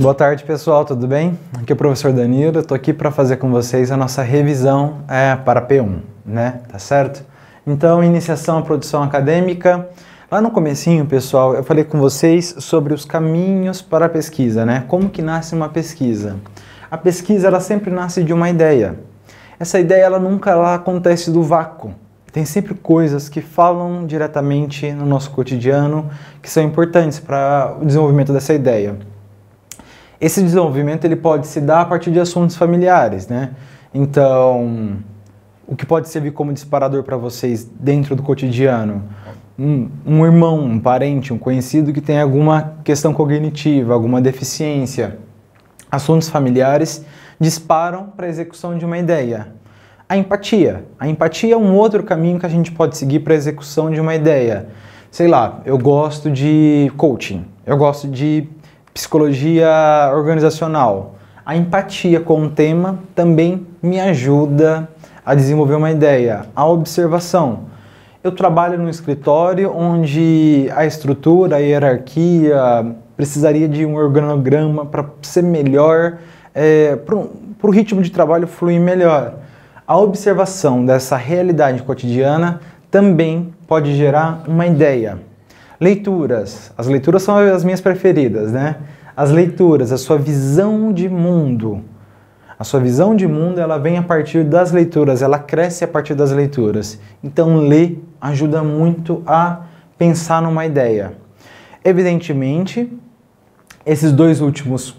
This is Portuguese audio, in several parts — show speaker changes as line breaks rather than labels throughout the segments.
Boa tarde, pessoal, tudo bem? Aqui é o professor Danilo, eu tô aqui para fazer com vocês a nossa revisão para P1, né? Tá certo? Então, iniciação à produção acadêmica. Lá no comecinho, pessoal, eu falei com vocês sobre os caminhos para a pesquisa, né? Como que nasce uma pesquisa? A pesquisa, ela sempre nasce de uma ideia. Essa ideia, ela nunca acontece do vácuo. Tem sempre coisas que falam diretamente no nosso cotidiano que são importantes para o desenvolvimento dessa ideia. Esse desenvolvimento ele pode se dar a partir de assuntos familiares, né? Então, o que pode servir como disparador para vocês dentro do cotidiano? Um irmão, um parente, um conhecido que tem alguma questão cognitiva, alguma deficiência. Assuntos familiares disparam para a execução de uma ideia. A empatia. A empatia é um outro caminho que a gente pode seguir para a execução de uma ideia. Sei lá, eu gosto de coaching, eu gosto de psicologia organizacional. A empatia com o tema também me ajuda a desenvolver uma ideia. A observação. Eu trabalho num escritório onde a estrutura, a hierarquia precisaria de um organograma para ser melhor, para o ritmo de trabalho fluir melhor. A observação dessa realidade cotidiana também pode gerar uma ideia. Leituras. As leituras são as minhas preferidas, né? As leituras, a sua visão de mundo. A sua visão de mundo, ela vem a partir das leituras, ela cresce a partir das leituras. Então, ler ajuda muito a pensar numa ideia. Evidentemente, esses dois últimos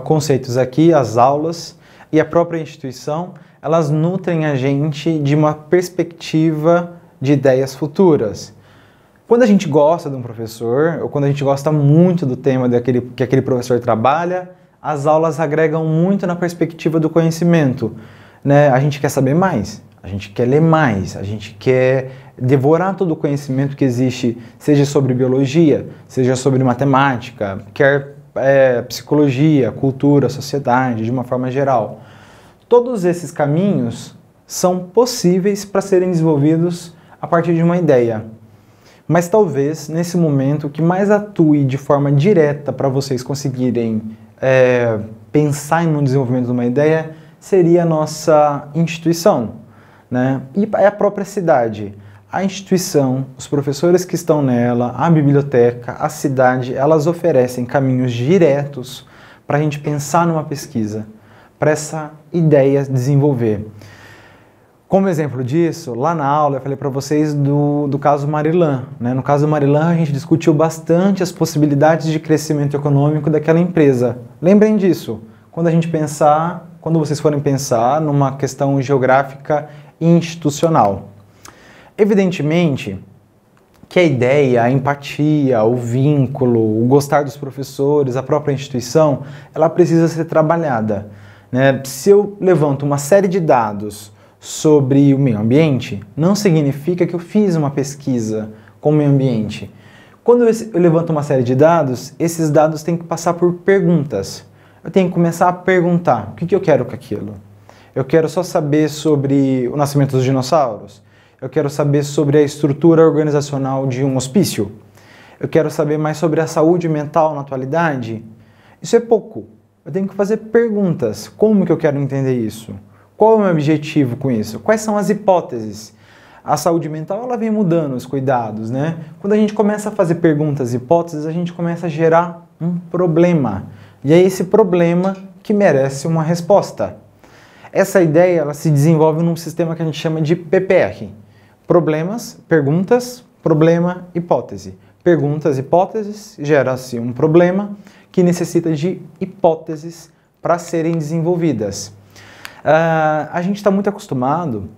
conceitos aqui, as aulas e a própria instituição, elas nutrem a gente de uma perspectiva de ideias futuras. Quando a gente gosta de um professor, ou quando a gente gosta muito do tema que aquele professor trabalha, as aulas agregam muito na perspectiva do conhecimento, né? A gente quer saber mais, a gente quer ler mais, a gente quer devorar todo o conhecimento que existe, seja sobre biologia, seja sobre matemática, quer psicologia, cultura, sociedade, de uma forma geral. Todos esses caminhos são possíveis para serem desenvolvidos a partir de uma ideia. Mas talvez, nesse momento, o que mais atue de forma direta para vocês conseguirem pensar no desenvolvimento de uma ideia seria a nossa instituição, né? E a própria cidade. A instituição, os professores que estão nela, a biblioteca, a cidade, elas oferecem caminhos diretos para a gente pensar numa pesquisa, para essa ideia desenvolver. Como exemplo disso, lá na aula eu falei para vocês do caso Marilã, né? No caso Marilã a gente discutiu bastante as possibilidades de crescimento econômico daquela empresa. Lembrem disso, quando vocês forem pensar numa questão geográfica e institucional. Evidentemente que a ideia, a empatia, o vínculo, o gostar dos professores, a própria instituição, ela precisa ser trabalhada, né? Se eu levanto uma série de dados sobre o meio ambiente, não significa que eu fiz uma pesquisa com o meio ambiente. Quando eu levanto uma série de dados, esses dados têm que passar por perguntas. Eu tenho que começar a perguntar, o que eu quero com aquilo? Eu quero só saber sobre o nascimento dos dinossauros? Eu quero saber sobre a estrutura organizacional de um hospício? Eu quero saber mais sobre a saúde mental na atualidade? Isso é pouco. Eu tenho que fazer perguntas. Como que eu quero entender isso? Qual é o meu objetivo com isso? Quais são as hipóteses? A saúde mental ela vem mudando os cuidados, né? Quando a gente começa a fazer perguntas e hipóteses, a gente começa a gerar um problema. E é esse problema que merece uma resposta. Essa ideia ela se desenvolve num sistema que a gente chama de PPR. Problemas, perguntas, problema, hipótese. Perguntas, hipóteses, gera-se um problema que necessita de hipóteses para serem desenvolvidas. A gente está muito acostumado,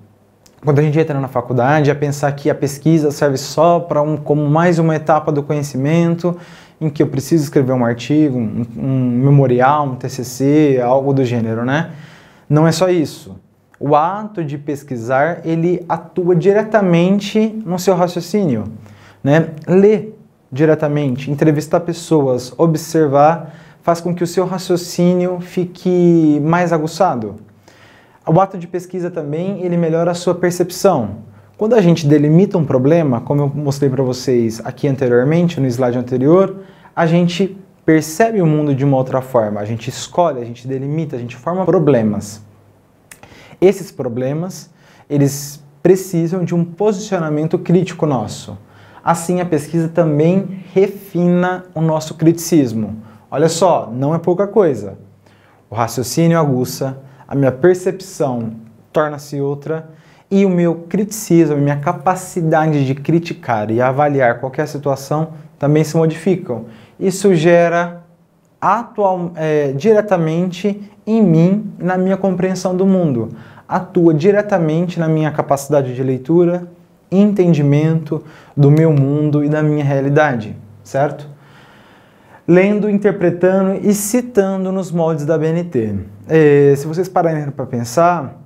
quando a gente entra na faculdade, a pensar que a pesquisa serve só como mais uma etapa do conhecimento, em que eu preciso escrever um artigo, um memorial, um TCC, algo do gênero, né? Não é só isso. O ato de pesquisar, ele atua diretamente no seu raciocínio, né? Ler diretamente, entrevistar pessoas, observar, faz com que o seu raciocínio fique mais aguçado. O ato de pesquisa também, ele melhora a sua percepção. Quando a gente delimita um problema, como eu mostrei para vocês aqui anteriormente, no slide anterior, a gente percebe o mundo de uma outra forma, a gente escolhe, a gente delimita, a gente forma problemas. Esses problemas, eles precisam de um posicionamento crítico nosso. Assim, a pesquisa também refina o nosso criticismo. Olha só, não é pouca coisa. O raciocínio aguça, a minha percepção torna-se outra e o meu criticismo, a minha capacidade de criticar e avaliar qualquer situação também se modificam. Isso gera diretamente em mim e na minha compreensão do mundo. Atua diretamente na minha capacidade de leitura, entendimento do meu mundo e da minha realidade, certo? Lendo, interpretando e citando nos moldes da BNT. Se vocês pararem para pensar,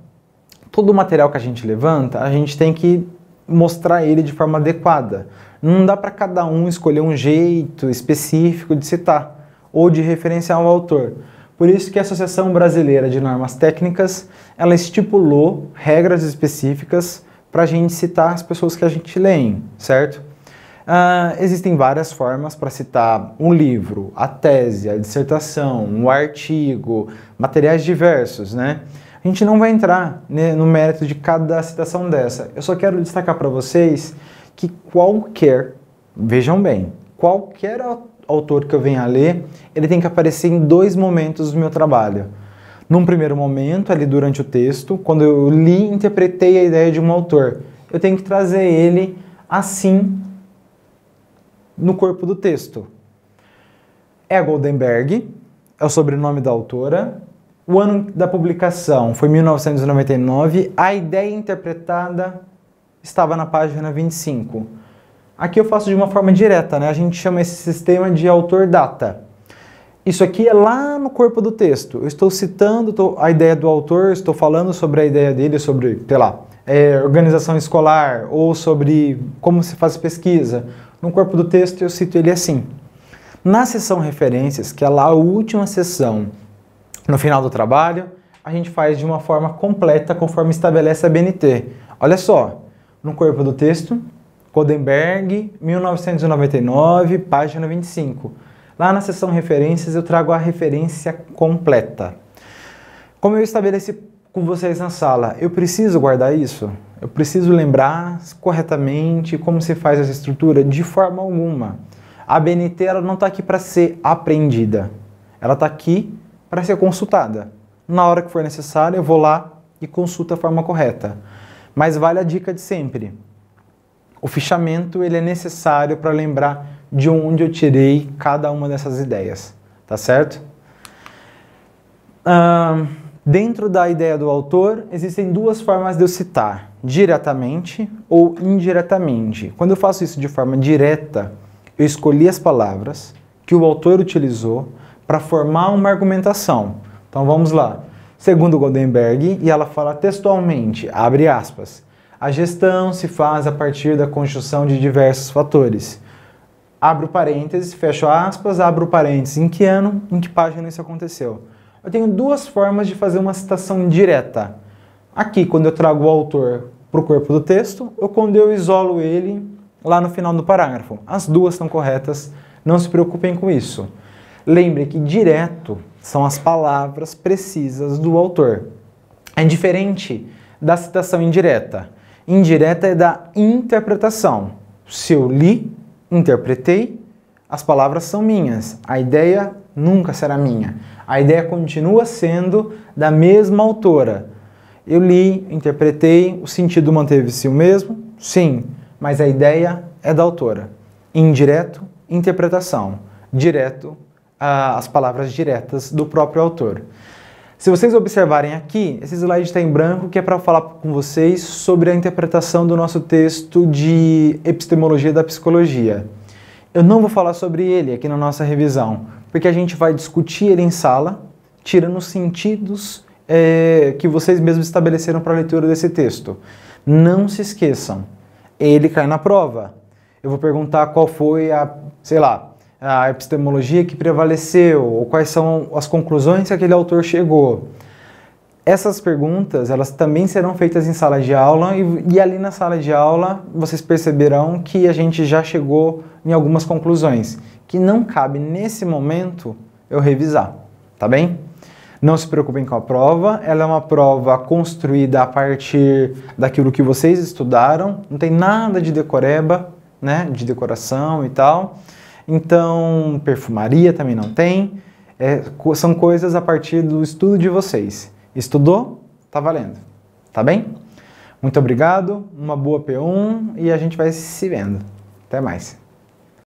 todo o material que a gente levanta, a gente tem que mostrar ele de forma adequada. Não dá para cada um escolher um jeito específico de citar ou de referenciar o autor. Por isso que a Associação Brasileira de Normas Técnicas, ela estipulou regras específicas para a gente citar as pessoas que a gente lê, certo? Existem várias formas para citar um livro, a tese, a dissertação, um artigo, materiais diversos, né? A gente não vai entrar, né, no mérito de cada citação dessa. Eu só quero destacar para vocês que vejam bem, qualquer autor que eu venha a ler, ele tem que aparecer em dois momentos do meu trabalho. Num primeiro momento, ali durante o texto, quando eu li e interpretei a ideia de um autor, eu tenho que trazer ele assim no corpo do texto. É Goldenberg, é o sobrenome da autora, o ano da publicação foi 1999, a ideia interpretada estava na página 25. Aqui eu faço de uma forma direta, né? A gente chama esse sistema de autor-data. Isso aqui é lá no corpo do texto. Eu estou citando a ideia do autor, estou falando sobre a ideia dele, sobre, sei lá, organização escolar ou sobre como se faz pesquisa. No corpo do texto eu cito ele assim. Na seção referências, que é lá a última seção no final do trabalho, a gente faz de uma forma completa conforme estabelece a BNT. Olha só, no corpo do texto, Goldenberg, 1999, página 25. Lá na seção referências eu trago a referência completa. Como eu estabeleci com vocês na sala, eu preciso guardar isso? Eu preciso lembrar corretamente como se faz essa estrutura? De forma alguma. A BNT ela não está aqui para ser aprendida. Ela está aqui para ser consultada. Na hora que for necessário, eu vou lá e consulto a forma correta. Mas vale a dica de sempre. O fichamento ele é necessário para lembrar de onde eu tirei cada uma dessas ideias, tá certo? Dentro da ideia do autor, existem duas formas de eu citar, diretamente ou indiretamente. Quando eu faço isso de forma direta, eu escolhi as palavras que o autor utilizou para formar uma argumentação. Então vamos lá. Segundo Goldenberg, e ela fala textualmente, abre aspas, a gestão se faz a partir da conjunção de diversos fatores. Abro parênteses, fecho aspas, abro parênteses, em que ano, em que página isso aconteceu. Eu tenho duas formas de fazer uma citação direta. Aqui, quando eu trago o autor para o corpo do texto, ou quando eu isolo ele lá no final do parágrafo. As duas estão corretas, não se preocupem com isso. Lembre que direto são as palavras precisas do autor. É diferente da citação indireta. Indireta é da interpretação. Se eu li, interpretei, as palavras são minhas. A ideia nunca será minha. A ideia continua sendo da mesma autora. Eu li, interpretei, o sentido manteve-se o mesmo? Sim, mas a ideia é da autora. Indireto, interpretação. Direto, as palavras diretas do próprio autor. Se vocês observarem aqui, esse slide está em branco, que é para falar com vocês sobre a interpretação do nosso texto de epistemologia da psicologia. Eu não vou falar sobre ele aqui na nossa revisão, porque a gente vai discutir ele em sala, tirando os sentidos que vocês mesmos estabeleceram para a leitura desse texto. Não se esqueçam, ele cai na prova. Eu vou perguntar qual foi a epistemologia que prevaleceu, ou quais são as conclusões que aquele autor chegou. Essas perguntas, elas também serão feitas em sala de aula, e ali na sala de aula vocês perceberão que a gente já chegou em algumas conclusões, que não cabe nesse momento eu revisar, tá bem? Não se preocupem com a prova, ela é uma prova construída a partir daquilo que vocês estudaram, não tem nada de decoreba, né, de decoração e tal. Então, perfumaria também não tem, são coisas a partir do estudo de vocês. Estudou? Tá valendo, tá bem? Muito obrigado, uma boa P1 e a gente vai se vendo. Até mais.